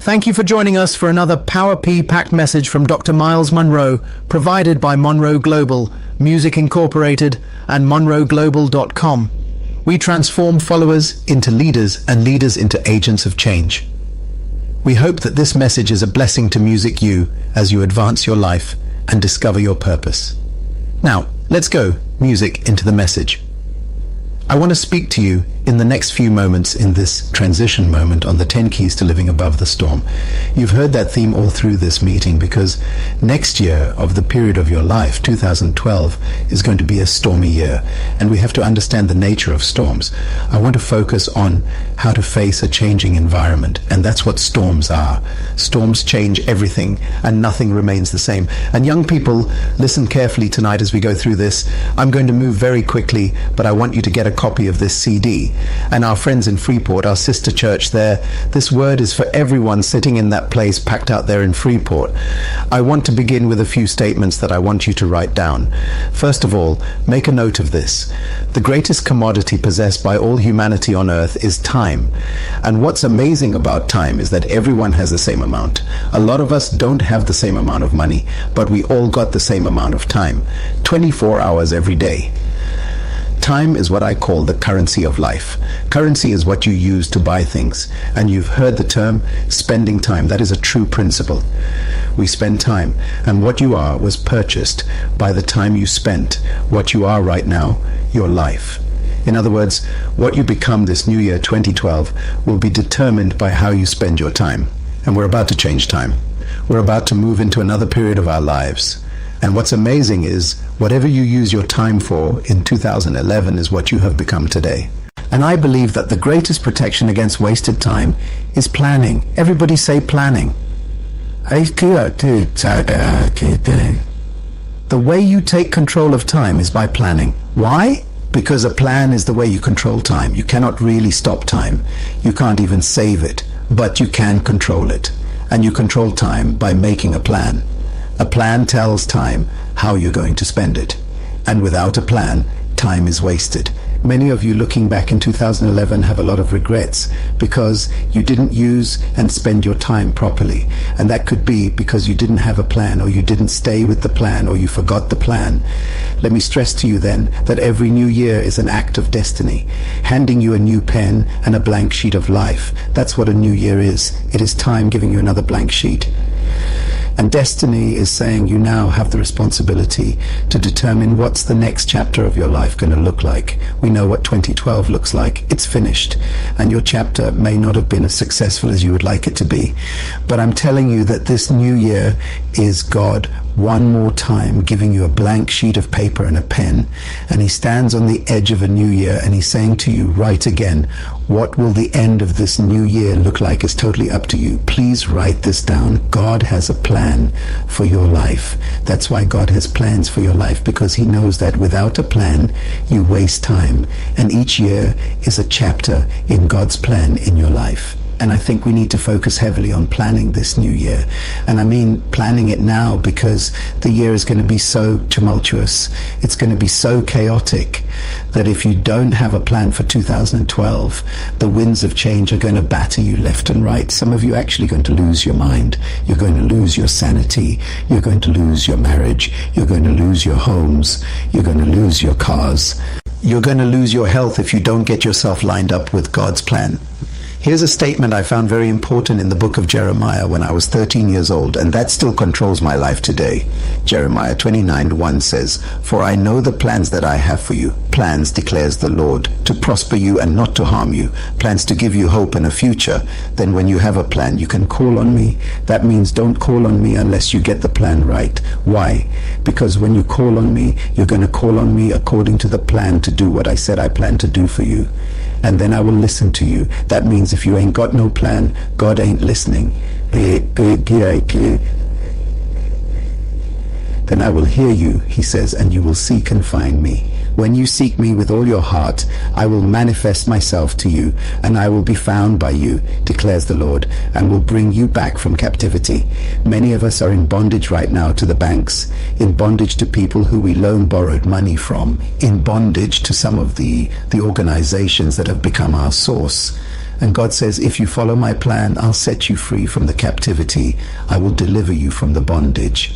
Thank you for joining us for another Power P-packed message from Dr. Myles Munroe, provided by Munroe Global, Music Incorporated, and MunroeGlobal.com. We transform followers into leaders and leaders into agents of change. We hope that this message is a blessing to Music U as you advance your life and discover your purpose. Now, let's go, music, into the message. I want to speak to you in the next few moments in this transition moment on the 10 keys to living above the storm. You've heard that theme all through this meeting because next year of the period of your life, 2012, is going to be a stormy year, and we have to understand the nature of storms. I want to focus on how to face a changing environment, and that's what storms are. Storms change everything and nothing remains the same. And young people, listen carefully tonight as we go through this. I'm going to move very quickly, but I want you to get a copy of this CD. And our friends in Freeport, our sister church there, this word is for everyone sitting in that place packed out there in Freeport. I want to begin with a few statements that I want you to write down. First of all, make a note of this. The greatest commodity possessed by all humanity on earth is time. And what's amazing about time is that everyone has the same amount. A lot of us don't have the same amount of money, but we all got the same amount of time. 24 hours every day. Time is what I call the currency of life. Currency is what you use to buy things. And you've heard the term spending time. That is a true principle. We spend time. And what you are was purchased by the time you spent what you are right now, your life. In other words, what you become this new year, 2012, will be determined by how you spend your time. And we're about to change time. We're about to move into another period of our lives. And what's amazing is whatever you use your time for in 2011 is what you have become today. And I believe that the greatest protection against wasted time is planning. Everybody say planning. The way you take control of time is by planning. Why? Because a plan is the way you control time. You cannot really stop time. You can't even save it, but you can control it. And you control time by making a plan. A plan tells time how you're going to spend it. And without a plan, time is wasted. Many of you looking back in 2011 have a lot of regrets because you didn't use and spend your time properly. And that could be because you didn't have a plan, or you didn't stay with the plan, or you forgot the plan. Let me stress to you then that every new year is an act of destiny, handing you a new pen and a blank sheet of life. That's what a new year is. It is time giving you another blank sheet. And destiny is saying you now have the responsibility to determine what's the next chapter of your life going to look like. We know what 2012 looks like. It's finished. And your chapter may not have been as successful as you would like it to be. But I'm telling you that this new year is God one more time giving you a blank sheet of paper and a pen. And he stands on the edge of a new year and he's saying to you, write again. What will the end of this new year look like is totally up to you. Please write this down. God has a plan for your life. That's why God has plans for your life, because he knows that without a plan, you waste time. And each year is a chapter in God's plan in your life. And I think we need to focus heavily on planning this new year. And I mean planning it now, because the year is going to be so tumultuous. It's going to be so chaotic that if you don't have a plan for 2012, the winds of change are going to batter you left and right. Some of you are actually going to lose your mind. You're going to lose your sanity. You're going to lose your marriage. You're going to lose your homes. You're going to lose your cars. You're going to lose your health if you don't get yourself lined up with God's plan. Here's a statement I found very important in the book of Jeremiah when I was 13 years old, and that still controls my life today. Jeremiah 29:1 says, "For I know the plans that I have for you, plans, declares the Lord, to prosper you and not to harm you, plans to give you hope and a future." Then when you have a plan, you can call on me. That means don't call on me unless you get the plan right. Why? Because when you call on me, you're going to call on me according to the plan to do what I said I plan to do for you. And then I will listen to you. That means if you ain't got no plan, God ain't listening. Then I will hear you, he says, and you will seek and find me. When you seek me with all your heart, I will manifest myself to you, and I will be found by you, declares the Lord, and will bring you back from captivity. Many of us are in bondage right now to the banks, in bondage to people who we borrowed money from, in bondage to some of the organizations that have become our source. And God says, if you follow my plan, I'll set you free from the captivity. I will deliver you from the bondage.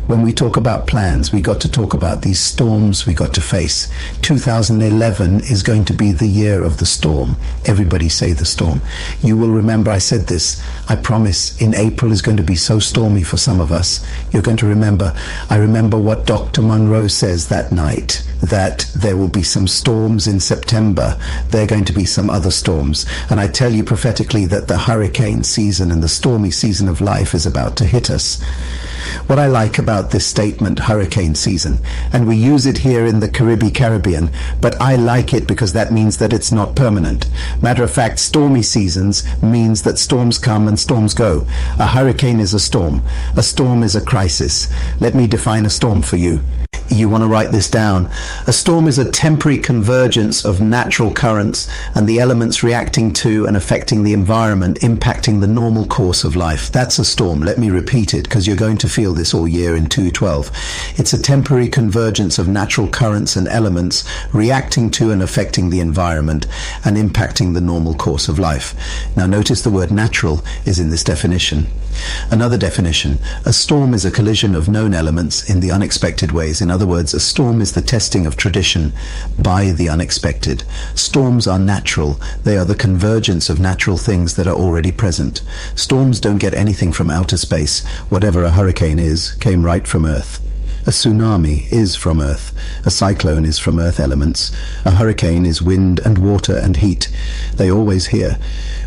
When we talk about plans, we got to talk about these storms we got to face. 2011 is going to be the year of the storm. Everybody say the storm. You will remember I said this. I promise in April is going to be so stormy for some of us. You're going to remember. I remember what Dr. Munroe says that night, that there will be some storms in September. There are going to be some other storms. And I tell you prophetically that the hurricane season and the stormy season of life is about to hit us. What I like about this statement, hurricane season, and we use it here in the Caribbean, but I like it because that means that it's not permanent. Matter of fact, stormy seasons means that storms come and storms go. A hurricane is a storm. A storm is a crisis. Let me define a storm for you. You want to write this down. A storm is a temporary convergence of natural currents and the elements reacting to and affecting the environment, impacting the normal course of life. That's a storm. Let me repeat it because you're going to feel this all year in 212. It's a temporary convergence of natural currents and elements reacting to and affecting the environment and impacting the normal course of life. Now notice the word natural is in this definition. Another definition, a storm is a collision of known elements in the unexpected ways. In other words, a storm is the testing of tradition by the unexpected. Storms are natural. They are the convergence of natural things that are already present. Storms don't get anything from outer space. Whatever a hurricane is, came right from Earth. A tsunami is from Earth. A cyclone is from Earth elements. A hurricane is wind and water and heat. They always here.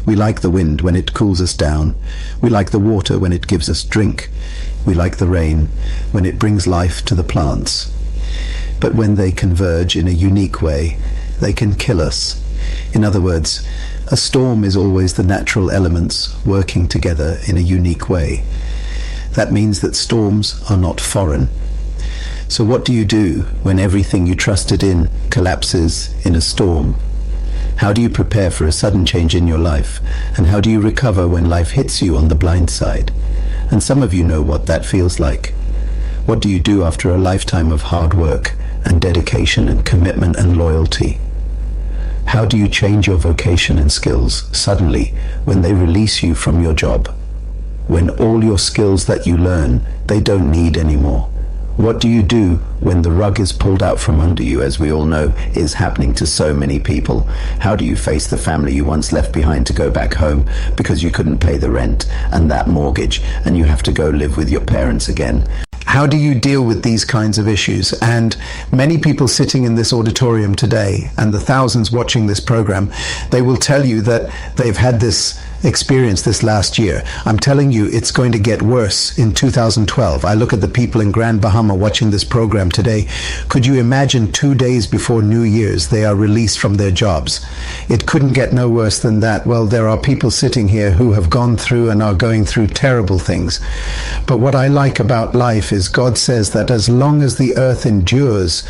We like the wind when it cools us down. We like the water when it gives us drink. We like the rain when it brings life to the plants. But when they converge in a unique way, they can kill us. In other words, a storm is always the natural elements working together in a unique way. That means that storms are not foreign. So what do you do when everything you trusted in collapses in a storm? How do you prepare for a sudden change in your life? And how do you recover when life hits you on the blind side? And some of you know what that feels like. What do you do after a lifetime of hard work and dedication and commitment and loyalty? How do you change your vocation and skills suddenly when they release you from your job? When all your skills that you learn, they don't need anymore? What do you do when the rug is pulled out from under you, as we all know is happening to so many people? How do you face the family you once left behind to go back home because you couldn't pay the rent and that mortgage and you have to go live with your parents again? How do you deal with these kinds of issues? And many people sitting in this auditorium today and the thousands watching this program, they will tell you that they've had this experience this last year. I'm telling you, it's going to get worse in 2012. I look at the people in Grand Bahama watching this program today. Could you imagine 2 days before New Year's, they are released from their jobs? It couldn't get no worse than that. Well, there are people sitting here who have gone through and are going through terrible things. But what I like about life is God says that as long as the earth endures,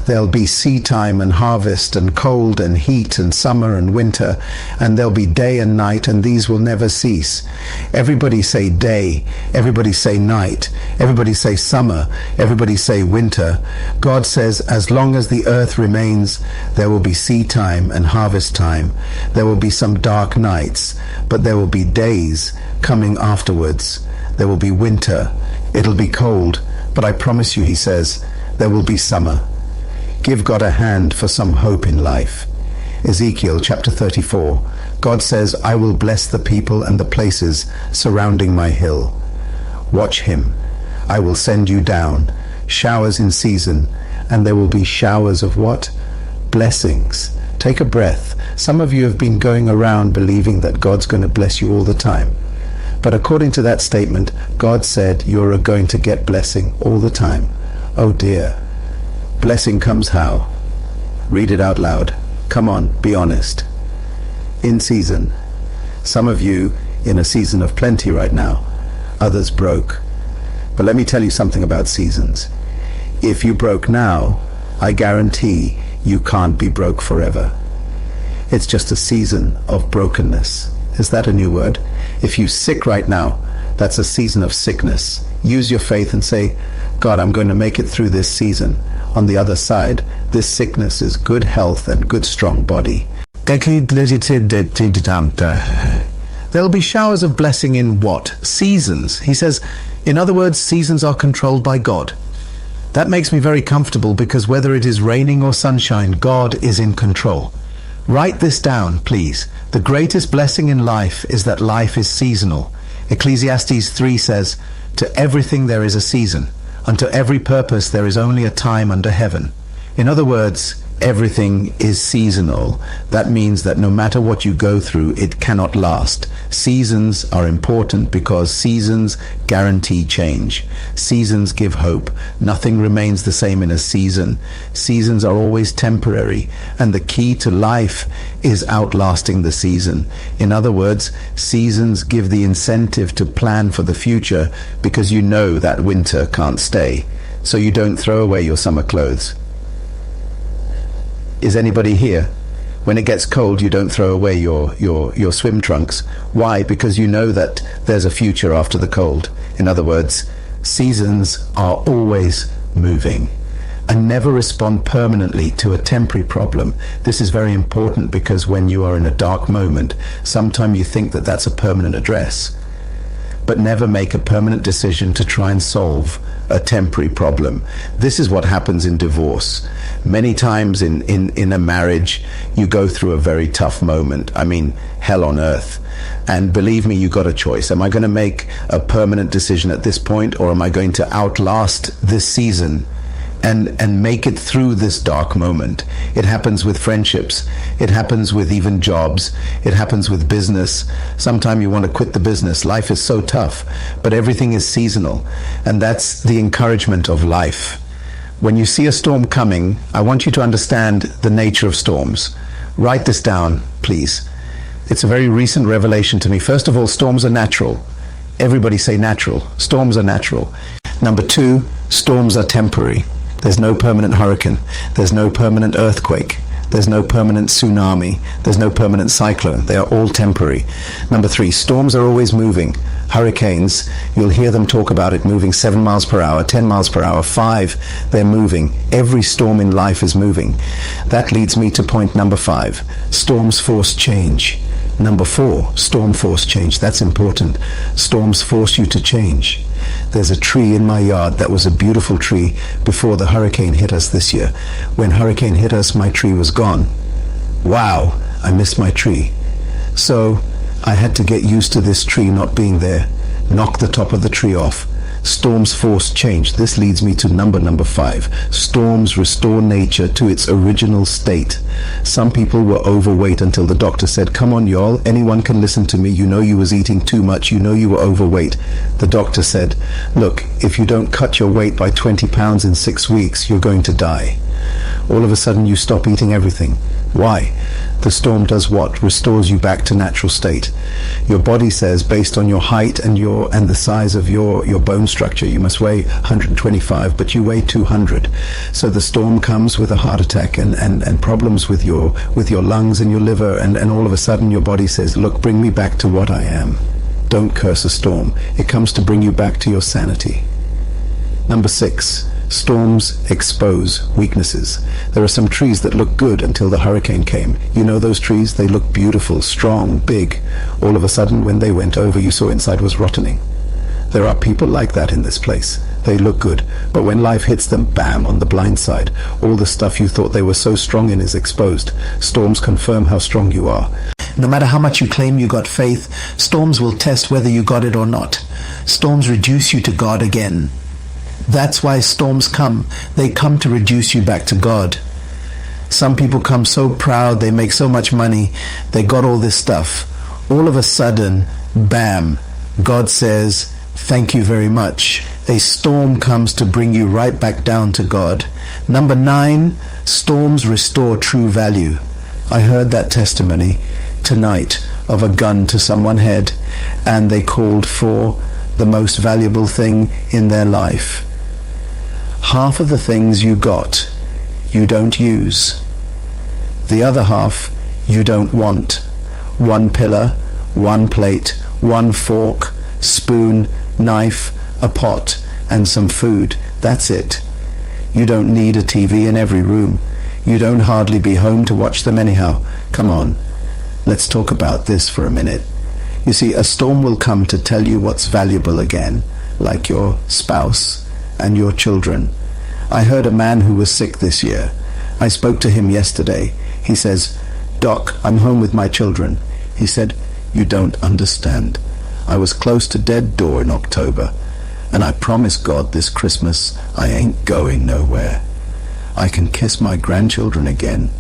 there'll be seed time and harvest and cold and heat and summer and winter, and there'll be day and night, and these will never cease. Everybody say day, everybody say night, everybody say summer, everybody say winter. God says as long as the earth remains, there will be seed time and harvest time. There will be some dark nights, but there will be days coming afterwards. There will be winter. It'll be cold, but I promise you, he says, there will be summer. Give God a hand for some hope in life. Ezekiel chapter 34. God says, I will bless the people and the places surrounding my hill. Watch him. I will send you down, showers in season, and there will be showers of what? Blessings. Take a breath. Some of you have been going around believing that God's going to bless you all the time. But according to that statement, God said you're going to get blessing all the time. Oh dear. Blessing comes how? Read it out loud. Come on, be honest. In season. Some of you in a season of plenty right now. Others broke. But let me tell you something about seasons. If you broke now, I guarantee you can't be broke forever. It's just a season of brokenness. Is that a new word? If you're sick right now, that's a season of sickness. Use your faith and say, God, I'm going to make it through this season. On the other side, this sickness is good health and good strong body. There'll be showers of blessing in what? Seasons. He says, in other words, seasons are controlled by God. That makes me very comfortable because whether it is raining or sunshine, God is in control. Write this down, please. The greatest blessing in life is that life is seasonal. Ecclesiastes 3 says, to everything there is a season. Unto every purpose there is only a time under heaven. In other words, everything is seasonal. That means that no matter what you go through, it cannot last. Seasons are important because seasons guarantee change. Seasons give hope. Nothing remains the same in a season. Seasons are always temporary, and the key to life is outlasting the season. In other words, seasons give the incentive to plan for the future because you know that winter can't stay. So you don't throw away your summer clothes. Is anybody here? When it gets cold, you don't throw away your swim trunks. Why? Because you know that there's a future after the cold. In other words, seasons are always moving and never respond permanently to a temporary problem. This is very important because when you are in a dark moment, sometimes you think that that's a permanent address, but never make a permanent decision to try and solve a temporary problem. This is what happens in divorce. Many times in a marriage, you go through a very tough moment. I mean, hell on earth. And believe me, you got a choice. Am I going to make a permanent decision at this point, or am I going to outlast this season and make it through this dark moment? It happens with friendships. It happens with even jobs. It happens with business. Sometimes you want to quit the business. Life is so tough, but everything is seasonal. And that's the encouragement of life. When you see a storm coming, I want you to understand the nature of storms. Write this down, please. It's a very recent revelation to me. First of all, storms are natural. Everybody say natural. Storms are natural. Number 2, storms are temporary. There's no permanent hurricane. There's no permanent earthquake. There's no permanent tsunami. There's no permanent cyclone. They are all temporary. Number 3, storms are always moving. Hurricanes, you'll hear them talk about it moving 7 miles per hour, 10 miles per hour, 5. They're moving. Every storm in life is moving. That leads me to point number 5. Storms force change. Number 4, storm force change. That's important. Storms force you to change. There's a tree in my yard that was a beautiful tree before the hurricane hit us this year. When hurricane hit us, my tree was gone. Wow, I missed my tree. So I had to get used to this tree not being there. Knock the top of the tree off. Storms force change. This leads me to number 5. Storms restore nature to its original state. Some people were overweight until the doctor said, come on y'all, anyone can listen to me. You know you was eating too much. You know you were overweight. The doctor said, look, if you don't cut your weight by 20 pounds in 6 weeks, you're going to die. All of a sudden you stop eating everything. Why? The storm does what? Restores you back to natural state. Your body says, based on your height and the size of your bone structure, you must weigh 125, but you weigh 200. So the storm comes with a heart attack and problems with your lungs and your liver, and all of a sudden your body says, look, bring me back to what I am. Don't curse a storm. It comes to bring you back to your sanity. Number 6. Storms expose weaknesses. There are some trees that look good until the hurricane came. You know those trees? They look beautiful, strong, big. All of a sudden, when they went over, you saw inside was rotting. There are people like that in this place. They look good, but when life hits them, bam, on the blind side. All the stuff you thought they were so strong in is exposed. Storms confirm how strong you are. No matter how much you claim you got faith, storms will test whether you got it or not. Storms reduce you to God again. That's why storms come. They come to reduce you back to God. Some people come so proud, they make so much money, they got all this stuff. All of a sudden, bam, God says, thank you very much. A storm comes to bring you right back down to God. Number 9, storms restore true value. I heard that testimony tonight of a gun to someone's head, and they called for the most valuable thing in their life. Half of the things you got, you don't use. The other half, you don't want. 1 pillar, 1 plate, 1 fork, spoon, knife, a pot, and some food. That's it. You don't need a TV in every room. You don't hardly be home to watch them anyhow. Come on, let's talk about this for a minute. You see, a storm will come to tell you what's valuable again, like your spouse and your children. I heard a man who was sick this year. I spoke to him yesterday. He says, "Doc, I'm home with my children." He said, "You don't understand. I was close to dead door in October, and I promised God this Christmas I ain't going nowhere. I can kiss my grandchildren again.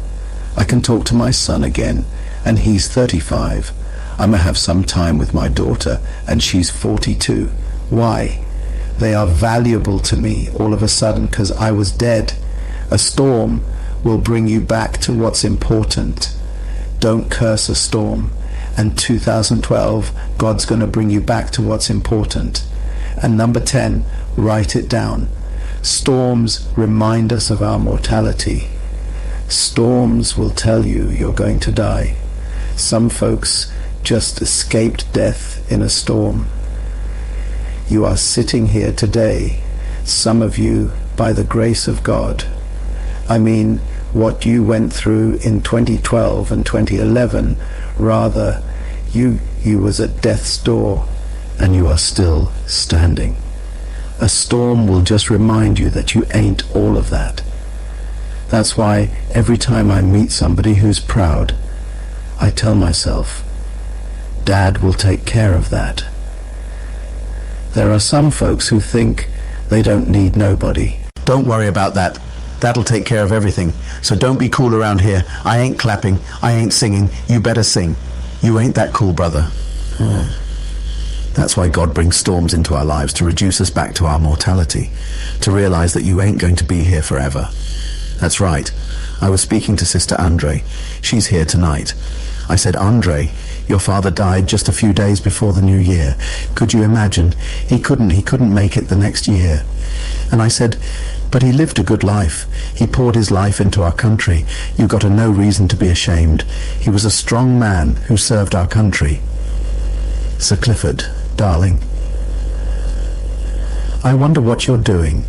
I can talk to my son again, and he's 35. I'm gonna have some time with my daughter, and she's 42. Why? They are valuable to me all of a sudden because I was dead. A storm will bring you back to what's important. Don't curse a storm. And 2012, God's going to bring you back to what's important. And number 10, write it down. Storms remind us of our mortality. Storms will tell you you're going to die. Some folks just escaped death in a storm. You are sitting here today, some of you, by the grace of God. I mean, what you went through in 2012 and 2011, rather, you was at death's door, and you are still standing. A storm will just remind you that you ain't all of that. That's why every time I meet somebody who's proud, I tell myself, Dad will take care of that. There are some folks who think they don't need nobody. Don't worry about that. That'll take care of everything. So don't be cool around here. I ain't clapping. I ain't singing. You better sing. You ain't that cool, brother. That's why God brings storms into our lives, to reduce us back to our mortality, to realize that you ain't going to be here forever. That's right. I was speaking to Sister Andre. She's here tonight. I said, "Andre, your father died just a few days before the new year. Could you imagine? He couldn't make it the next year." And I said, "But he lived a good life. He poured his life into our country. You've got no reason to be ashamed. He was a strong man who served our country." Sir Clifford, darling, I wonder what you're doing.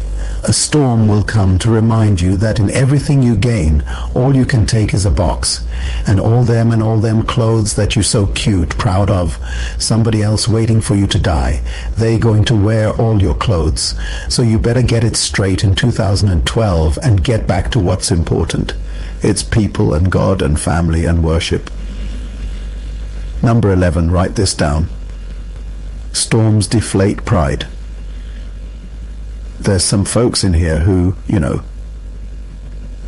A storm will come to remind you that in everything you gain, all you can take is a box, and all them clothes that you're so cute, proud of, somebody else waiting for you to die. They're going to wear all your clothes. So you better get it straight in 2012 and get back to what's important. It's people and God and family and worship. Number 11, write this down. Storms deflate pride. There's some folks in here who,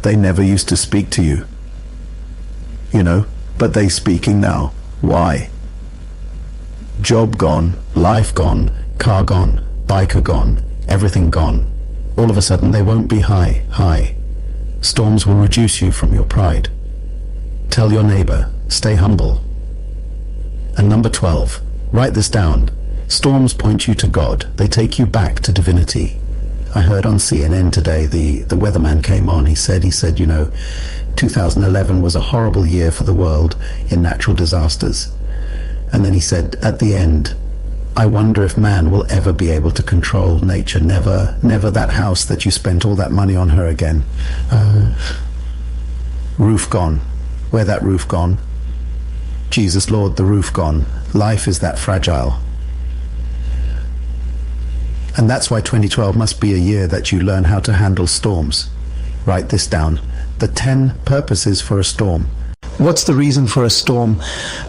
they never used to speak to you, but they speaking now. Why? Job gone, life gone, car gone, biker gone, everything gone. All of a sudden they won't be high. Storms will reduce you from your pride. Tell your neighbor, stay humble. And number 12, write this down. Storms point you to God. They take you back to divinity. I heard on CNN today, the weatherman came on. He said, 2011 was a horrible year for the world in natural disasters. And then he said, at the end, I wonder if man will ever be able to control nature. Never that house that you spent all that money on her again. Roof gone. Where that roof gone? Jesus Lord, the roof gone. Life is that fragile. And that's why 2012 must be a year that you learn how to handle storms. Write this down. The 10 purposes for a storm. What's the reason for a storm?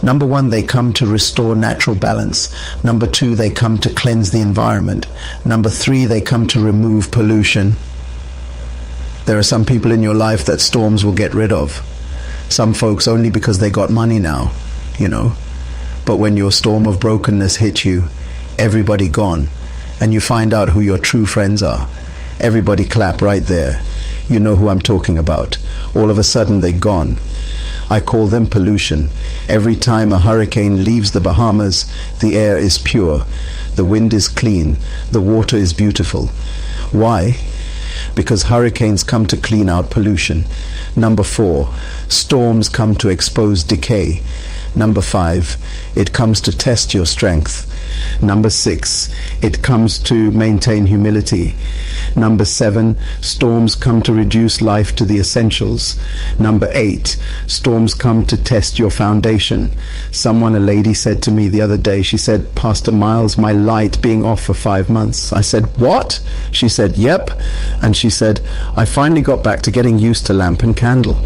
Number 1, they come to restore natural balance. Number 2, they come to cleanse the environment. Number 3, they come to remove pollution. There are some people in your life that storms will get rid of. Some folks only because they got money now, But when your storm of brokenness hit you, everybody gone. And you find out who your true friends are. Everybody clap right there. You know who I'm talking about. All of a sudden they're gone. I call them pollution. Every time a hurricane leaves the Bahamas, the air is pure. The wind is clean. The water is beautiful. Why? Because hurricanes come to clean out pollution. Number 4, storms come to expose decay. Number 5, it comes to test your strength. Number 6, it comes to maintain humility. Number 7, storms come to reduce life to the essentials. Number 8, storms come to test your foundation. A lady said to me the other day, she said, "Pastor Myles, my light being off for 5 months." I said, "What?" She said, "Yep." And she said, "I finally got back to getting used to lamp and candle."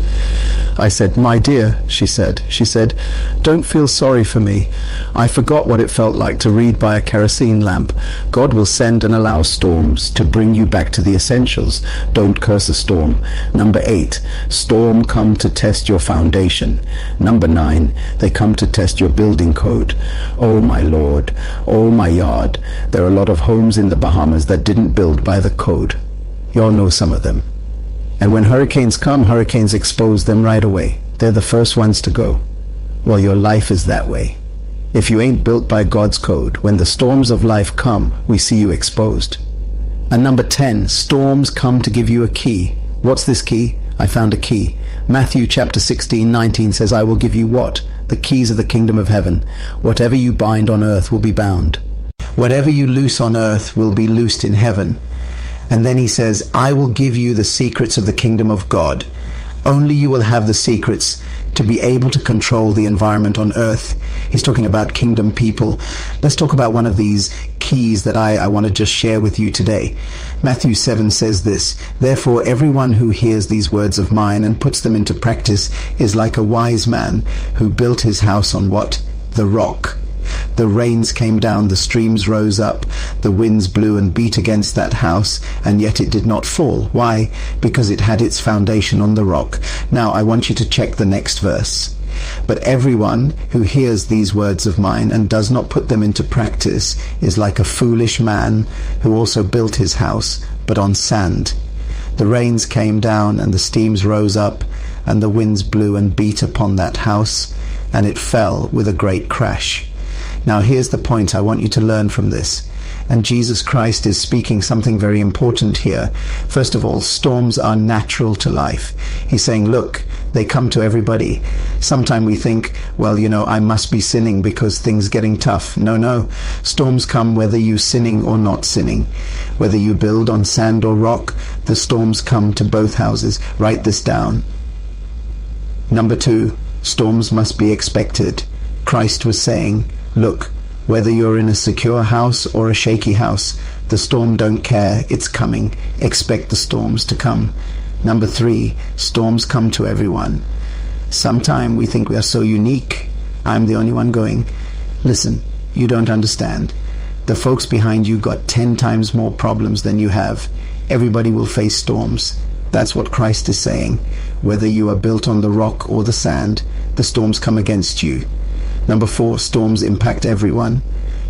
I said, "My dear," she said, "don't feel sorry for me. I forgot what it felt like to read by a kerosene lamp. God will send and allow storms to bring you back to the essentials. Don't curse a storm." Number 8, storm come to test your foundation. Number 9, they come to test your building code. Oh my Lord, oh my yard. There are a lot of homes in the Bahamas that didn't build by the code. You all know some of them. And when hurricanes come, hurricanes expose them right away. They're the first ones to go. Well, your life is that way. If you ain't built by God's code, when the storms of life come, we see you exposed. And number 10, storms come to give you a key. What's this key? I found a key. Matthew chapter 16:19 says, "I will give you" what? The keys of the kingdom of heaven. Whatever you bind on earth will be bound. Whatever you loose on earth will be loosed in heaven. And then he says, "I will give you the secrets of the kingdom of God." Only you will have the secrets to be able to control the environment on earth. He's talking about kingdom people. Let's talk about one of these keys that I want to just share with you today. Matthew 7 says this, "Therefore everyone who hears these words of mine and puts them into practice is like a wise man who built his house on" what? The rock. The rains came down, the streams rose up, the winds blew and beat against that house, and yet it did not fall. Why? Because it had its foundation on the rock. Now I want you to check the next verse. "But everyone who hears these words of mine and does not put them into practice is like a foolish man who also built his house, but on sand. The rains came down and the streams rose up, and the winds blew and beat upon that house, and it fell with a great crash." Now here's the point I want you to learn from this. And Jesus Christ is speaking something very important here. First of all, storms are natural to life. He's saying, look, they come to everybody. Sometimes we think, well, I must be sinning because things getting tough. No. Storms come whether you sinning or not sinning. Whether you build on sand or rock, the storms come to both houses. Write this down. Number 2, storms must be expected. Christ was saying, look, whether you're in a secure house or a shaky house, the storm don't care, it's coming. Expect the storms to come. Number 3, storms come to everyone. Sometimes we think we are so unique. I'm the only one going. Listen, you don't understand. The folks behind you got 10 times more problems than you have. Everybody will face storms. That's what Christ is saying. Whether you are built on the rock or the sand, the storms come against you. Number 4, storms impact everyone.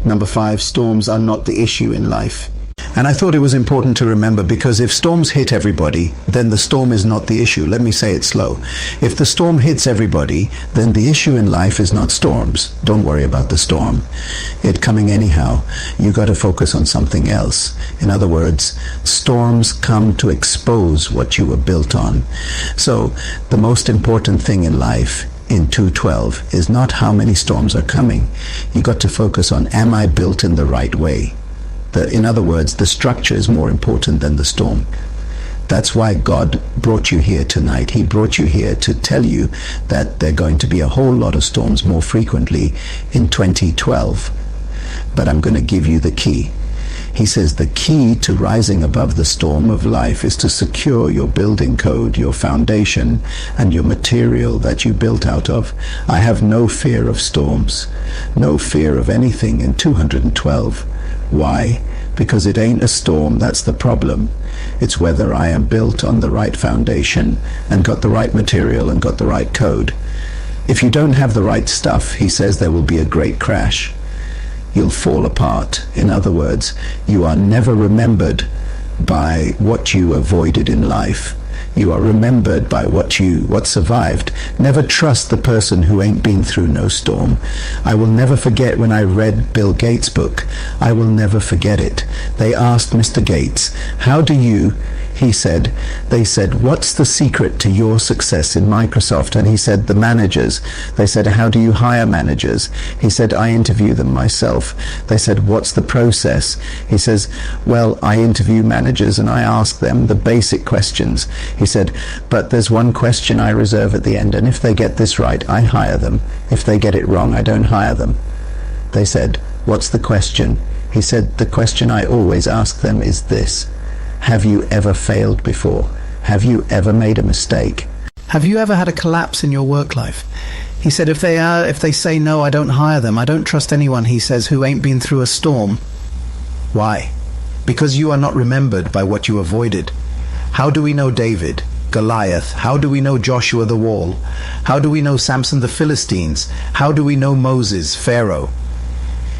Number 5, storms are not the issue in life. And I thought it was important to remember, because if storms hit everybody, then the storm is not the issue. Let me say it slow. If the storm hits everybody, then the issue in life is not storms. Don't worry about the storm. It coming anyhow. You got to focus on something else. In other words, storms come to expose what you were built on. So the most important thing in life in 2:12 is not how many storms are coming. You got to focus on, am I built in the right way? In other words, the structure is more important than the storm. That's why God brought you here tonight. He brought you here to tell you that there are going to be a whole lot of storms more frequently in 2012. But I'm going to give you the key. He says the key to rising above the storm of life is to secure your building code, your foundation, and your material that you built out of. I have no fear of storms, no fear of anything in 212. Why? Because it ain't a storm that's the problem. It's whether I am built on the right foundation and got the right material and got the right code. If you don't have the right stuff, he says there will be a great crash. You'll fall apart. In other words, you are never remembered by what you avoided in life. You are remembered by what survived. Never trust the person who ain't been through no storm. I will never forget when I read Bill Gates' book. I will never forget it. They asked Mr. Gates, how do you They said, what's the secret to your success in Microsoft? And he said, the managers. They said, how do you hire managers? He said, I interview them myself. They said, what's the process? He says, well, I interview managers and I ask them the basic questions. He said, but there's one question I reserve at the end, and if they get this right, I hire them. If they get it wrong, I don't hire them. They said, what's the question? He said, the question I always ask them is this: have you ever failed before? Have you ever made a mistake? Have you ever had a collapse in your work life? He said, if they say no, I don't hire them. I don't trust anyone, he says, who ain't been through a storm. Why? Because you are not remembered by what you avoided. How do we know David, Goliath? How do we know Joshua the wall? How do we know Samson the Philistines? How do we know Moses, Pharaoh?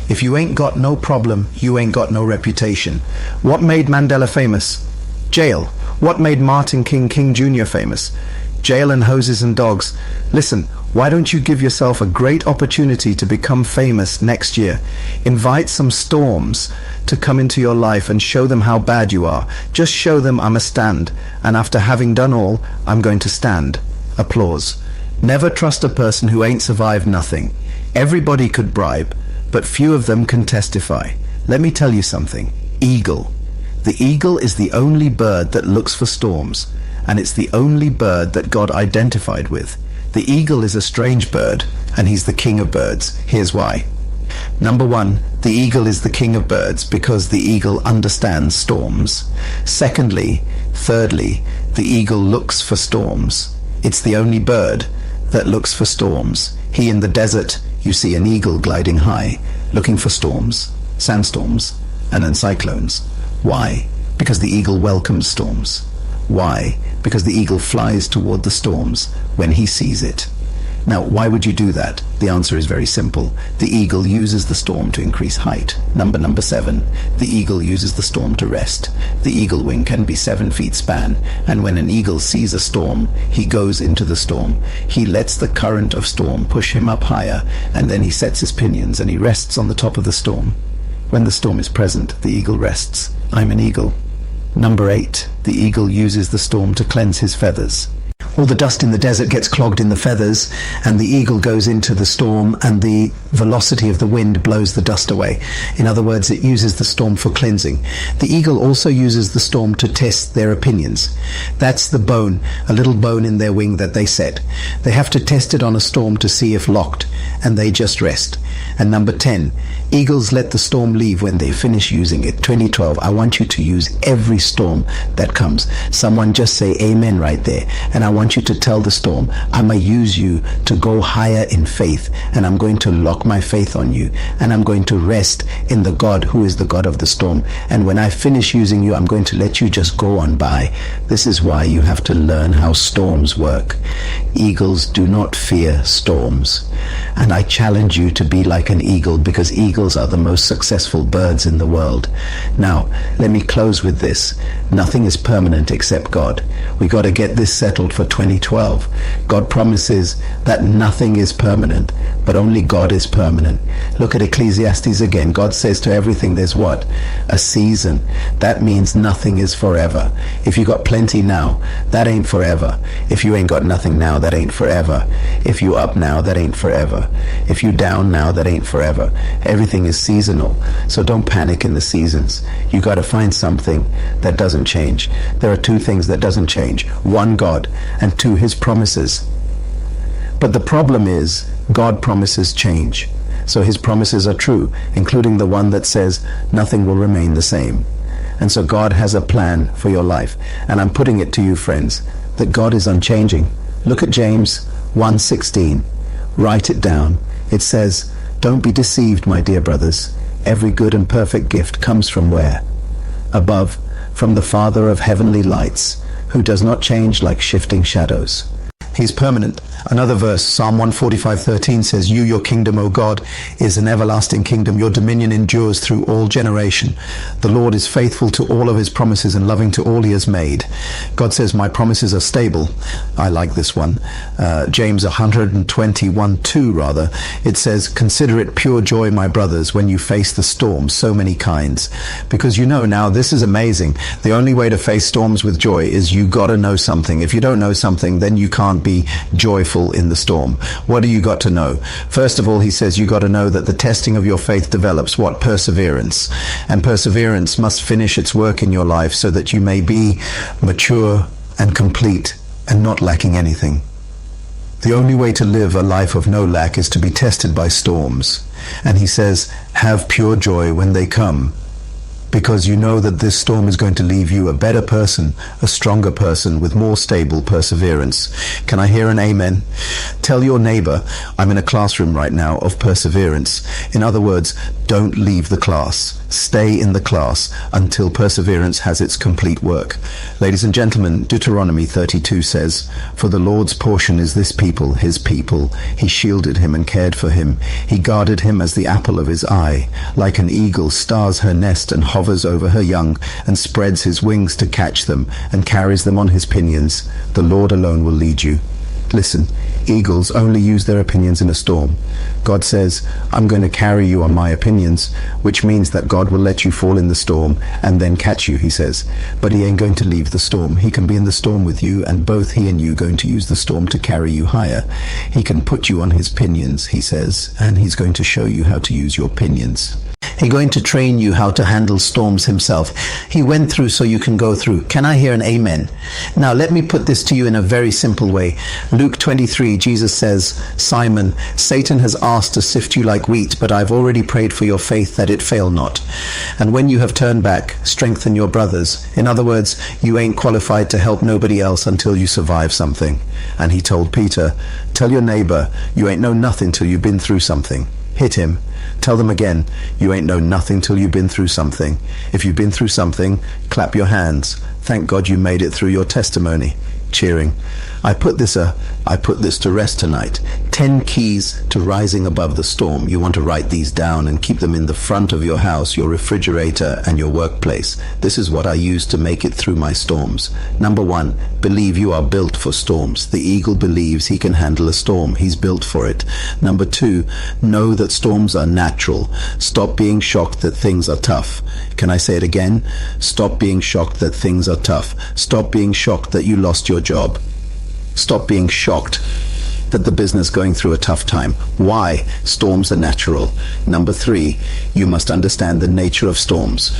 If you ain't got no problem, you ain't got no reputation. What made Mandela famous? Jail. What made Martin King Jr. famous? Jail and hoses and dogs. Listen, why don't you give yourself a great opportunity to become famous next year? Invite some storms to come into your life and show them how bad you are. Just show them I'm a stand, and after having done all, I'm going to stand. Applause. Never trust a person who ain't survived nothing. Everybody could bribe, but few of them can testify. Let me tell you something. Eagle. The eagle is the only bird that looks for storms, and it's the only bird that God identified with. The eagle is a strange bird, and he's the king of birds. Here's why. Number one, the eagle is the king of birds because the eagle understands storms. Thirdly, the eagle looks for storms. It's the only bird that looks for storms. In the desert, you see an eagle gliding high, looking for storms, sandstorms, and then cyclones. Why? Because the eagle welcomes storms. Why? Because the eagle flies toward the storms when he sees it. Now, why would you do that? The answer is very simple. The eagle uses the storm to increase height. Number 7. The eagle uses the storm to rest. The eagle wing can be 7 feet span, and when an eagle sees a storm, he goes into the storm. He lets the current of storm push him up higher, and then he sets his pinions and he rests on the top of the storm. When the storm is present, the eagle rests. I'm an eagle. Number 8. The eagle uses the storm to cleanse his feathers. All the dust in the desert gets clogged in the feathers, and the eagle goes into the storm, and the velocity of the wind blows the dust away. In other words, it uses the storm for cleansing. The eagle also uses the storm to test their opinions. That's the bone, a little bone in their wing that they set. They have to test it on a storm to see if locked, and they just rest. And number 10, eagles let the storm leave when they finish using it. 2012, I want you to use every storm that comes. Someone just say amen right there. And I want you to tell the storm, I'm going to use you to go higher in faith, and I'm going to lock my faith on you, and I'm going to rest in the God who is the God of the storm. And when I finish using you, I'm going to let you just go on by. This is why you have to learn how storms work. Eagles do not fear storms. And I challenge you to be like an eagle, because eagles are the most successful birds in the world. Now, let me close with this. Nothing is permanent except God. We got to get this settled for 2012. God promises that nothing is permanent, but only God is permanent. Look at Ecclesiastes again. God says to everything there's what? A season. That means nothing is forever. If you got plenty now, that ain't forever. If you ain't got nothing now, that ain't forever. If you up now, that ain't forever. If you down now, that ain't forever. Everything is seasonal. So don't panic in the seasons. You got to find something that doesn't change. There are 2 things that doesn't change. 1, God, and 2, his promises. But the problem is, God promises change. So his promises are true, including the one that says nothing will remain the same. And so God has a plan for your life. And I'm putting it to you, friends, that God is unchanging. Look at James 1:16. Write it down. It says, don't be deceived, my dear brothers. Every good and perfect gift comes from where? Above, from the Father of heavenly lights, who does not change like shifting shadows. He's permanent. Another verse, Psalm 145:13 says, "You, your kingdom, O God, is an everlasting kingdom. Your dominion endures through all generation. The Lord is faithful to all of his promises and loving to all he has made." God says, "My promises are stable." I like this one. James 121:2 rather. It says, "Consider it pure joy, my brothers, when you face the storms, so many kinds." Because now this is amazing. The only way to face storms with joy is you got to know something. If you don't know something, then you can't be joyful in the storm. What do you got to know? First of all, he says you got to know that the testing of your faith develops what? Perseverance. And perseverance must finish its work in your life so that you may be mature and complete and not lacking anything. The only way to live a life of no lack is to be tested by storms. And he says, have pure joy when they come, because you know that this storm is going to leave you a better person, a stronger person with more stable perseverance. Can I hear an amen? Tell your neighbor, I'm in a classroom right now of perseverance. In other words, don't leave the class. Stay in the class until perseverance has its complete work. Ladies and gentlemen, Deuteronomy 32 says, "For the Lord's portion is this people, his people. He shielded him and cared for him. He guarded him as the apple of his eye. Like an eagle stars her nest and hovers over her young, and spreads his wings to catch them, and carries them on his pinions. The Lord alone will lead you." Listen, eagles only use their opinions in a storm. God says, I'm going to carry you on my opinions, which means that God will let you fall in the storm and then catch you, he says. But he ain't going to leave the storm. He can be in the storm with you, and both he and you going to use the storm to carry you higher. He can put you on his pinions, he says, and he's going to show you how to use your pinions. He's going to train you how to handle storms himself. He went through so you can go through. Can I hear an amen? Now let me put this to you in a very simple way. Luke 23, Jesus says, "Simon, Satan has asked to sift you like wheat, but I've already prayed for your faith that it fail not. And when you have turned back, strengthen your brothers." In other words, you ain't qualified to help nobody else until you survive something. And he told Peter, tell your neighbor, you ain't know nothing till you've been through something. Hit him. Tell them again, you ain't know nothing till you've been through something. If you've been through something, clap your hands. Thank God you made it through your testimony. Cheering. I put this to rest tonight. 10 keys to rising above the storm. You want to write these down and keep them in the front of your house, your refrigerator, and your workplace. This is what I use to make it through my storms. Number 1, believe you are built for storms. The eagle believes he can handle a storm. He's built for it. Number 2, know that storms are natural. Stop being shocked that things are tough. Can I say it again? Stop being shocked that things are tough. Stop being shocked that you lost your job. Stop being shocked that the business going through a tough time. Why? Storms are natural. Number 3, you must understand the nature of storms.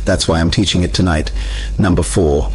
That's why I'm teaching it tonight. Number 4,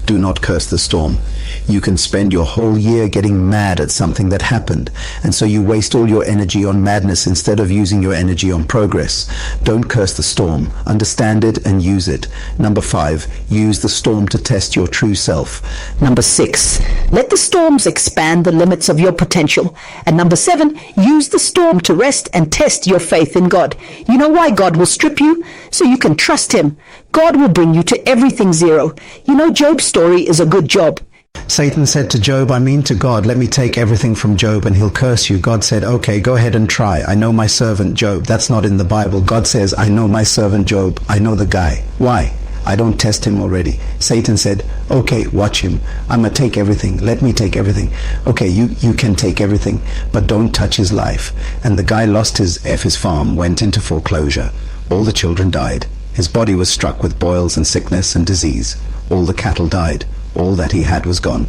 do not curse the storm. You can spend your whole year getting mad at something that happened, and so you waste all your energy on madness instead of using your energy on progress. Don't curse the storm. Understand it and use it. Number 5, use the storm to test your true self. Number 6, let the storms expand the limits of your potential. And number 7, use the storm to rest and test your faith in God. You know why God will strip you? So you can trust him. God will bring you to everything zero. You know, Job's story is a good job. Satan said to Job, I mean to God, let me take everything from Job and he'll curse you. God said, okay, go ahead and try. I know my servant Job. That's not in the Bible. God says, I know my servant Job. I know the guy. Why? I don't test him already. Satan said, okay, watch him. I'm going to take everything. Let me take everything. Okay, you can take everything, but don't touch his life. And the guy lost his farm, went into foreclosure. All the children died. His body was struck with boils and sickness and disease. All the cattle died. All that he had was gone.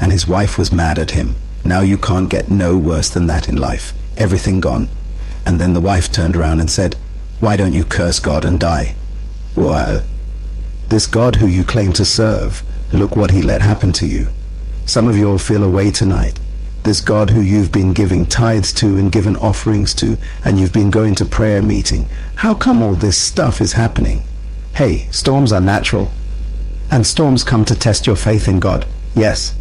And his wife was mad at him. Now you can't get no worse than that in life. Everything gone. And then the wife turned around and said, why don't you curse God and die? Well, this God who you claim to serve, look what he let happen to you. Some of you will feel away tonight. This God who you've been giving tithes to and given offerings to, and you've been going to prayer meeting. How come all this stuff is happening? Hey, storms are natural. And storms come to test your faith in God. Yes.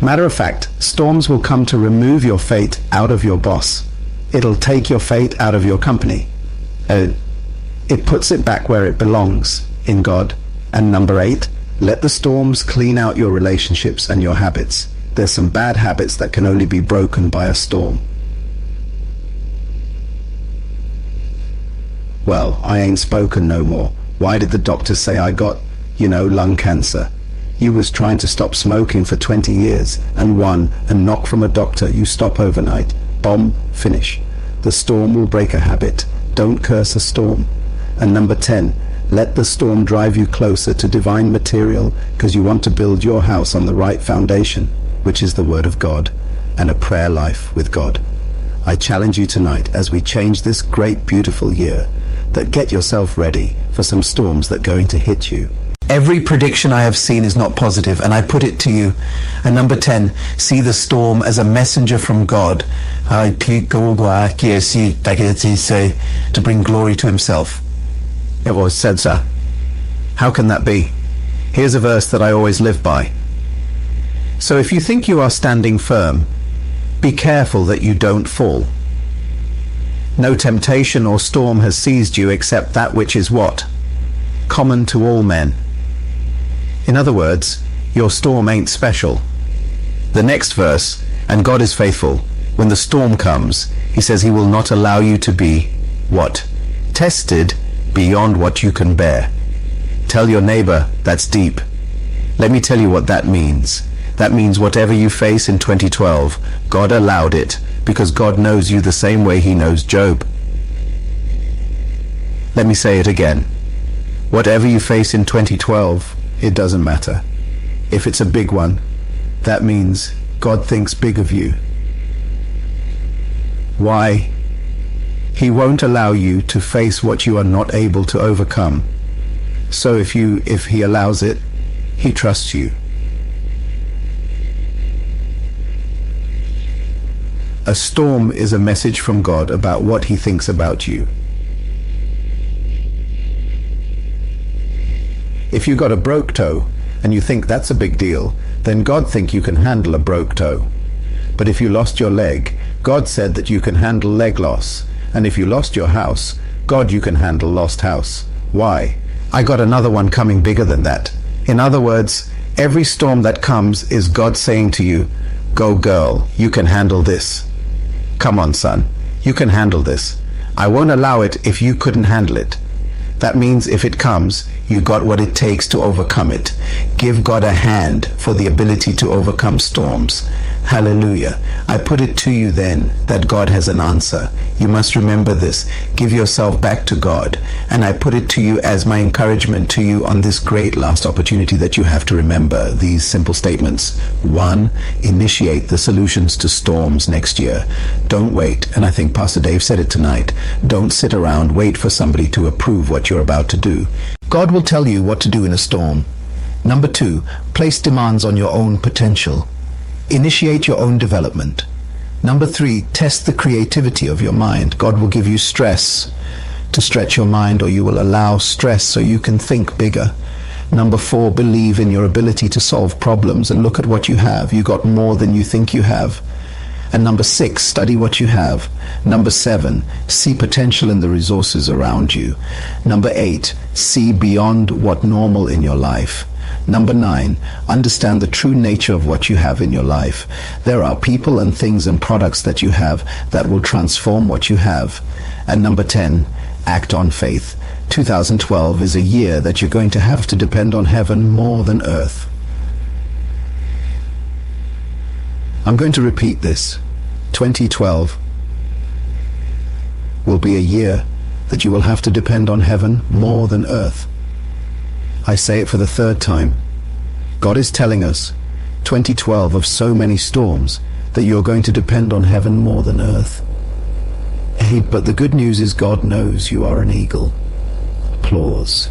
Matter of fact, storms will come to remove your fate out of your boss. It'll take your fate out of your company. It puts it back where it belongs, in God. And number 8, let the storms clean out your relationships and your habits. There's some bad habits that can only be broken by a storm. Well, I ain't spoken no more. Why did the doctor say I got, lung cancer? You was trying to stop smoking for 20 years, and a knock from a doctor, you stop overnight. Bomb, finish. The storm will break a habit. Don't curse a storm. And number 10, let the storm drive you closer to divine material, because you want to build your house on the right foundation, which is the Word of God and a prayer life with God. I challenge you tonight, as we change this great, beautiful year, that get yourself ready for some storms that are going to hit you. Every prediction I have seen is not positive, and I put it to you. And number 10, see the storm as a messenger from God to bring glory to himself. It was said, sir. How can that be? Here's a verse that I always live by. So if you think you are standing firm, be careful that you don't fall. No temptation or storm has seized you except that which is what? Common to all men. In other words, your storm ain't special. The next verse, and God is faithful. When the storm comes, he says he will not allow you to be, what? Tested beyond what you can bear. Tell your neighbor, that's deep. Let me tell you what that means. That means whatever you face in 2012, God allowed it, because God knows you the same way he knows Job. Let me say it again. Whatever you face in 2012, it doesn't matter. If it's a big one, that means God thinks big of you. Why? He won't allow you to face what you are not able to overcome. So if he allows it, he trusts you. A storm is a message from God about what he thinks about you. If you got a broke toe and you think that's a big deal, then God think you can handle a broke toe. But if you lost your leg, God said that you can handle leg loss. And if you lost your house, God, you can handle lost house. Why? I got another one coming bigger than that. In other words, every storm that comes is God saying to you, go girl, you can handle this. Come on, son, you can handle this. I won't allow it if you couldn't handle it. That means if it comes, you got what it takes to overcome it. Give God a hand for the ability to overcome storms. Hallelujah. I put it to you then that God has an answer. You must remember this. Give yourself back to God. And I put it to you as my encouragement to you on this great last opportunity that you have to remember these simple statements. 1, initiate the solutions to storms next year. Don't wait. And I think Pastor Dave said it tonight. Don't sit around, wait for somebody to approve what you're about to do. God will tell you what to do in a storm. Number 2, place demands on your own potential. Initiate your own development. Number 3, test the creativity of your mind. God will give you stress to stretch your mind, or you will allow stress so you can think bigger. Number 4, believe in your ability to solve problems and look at what you have. You got more than you think you have. And number 6, study what you have. Number 7, see potential in the resources around you. Number 8, see beyond what normal in your life. Number 9, understand the true nature of what you have in your life. There are people and things and products that you have that will transform what you have. And number 10, act on faith. 2012 is a year that you're going to have to depend on heaven more than earth. I'm going to repeat this. 2012 will be a year that you will have to depend on heaven more than earth. I say it for the 3rd time. God is telling us, 2012 of so many storms, that you're going to depend on heaven more than earth. Hey, but the good news is God knows you are an eagle. Applause.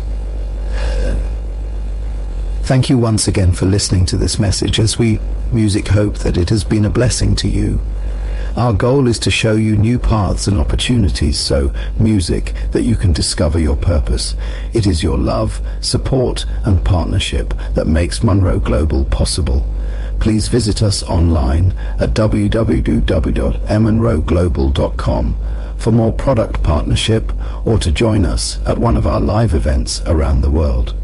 Thank you once again for listening to this message, as we music hope that it has been a blessing to you. Our goal is to show you new paths and opportunities, so music, that you can discover your purpose. It is your love, support and partnership that makes Munroe Global possible. Please visit us online at www.munroeglobal.com for more product partnership, or to join us at one of our live events around the world.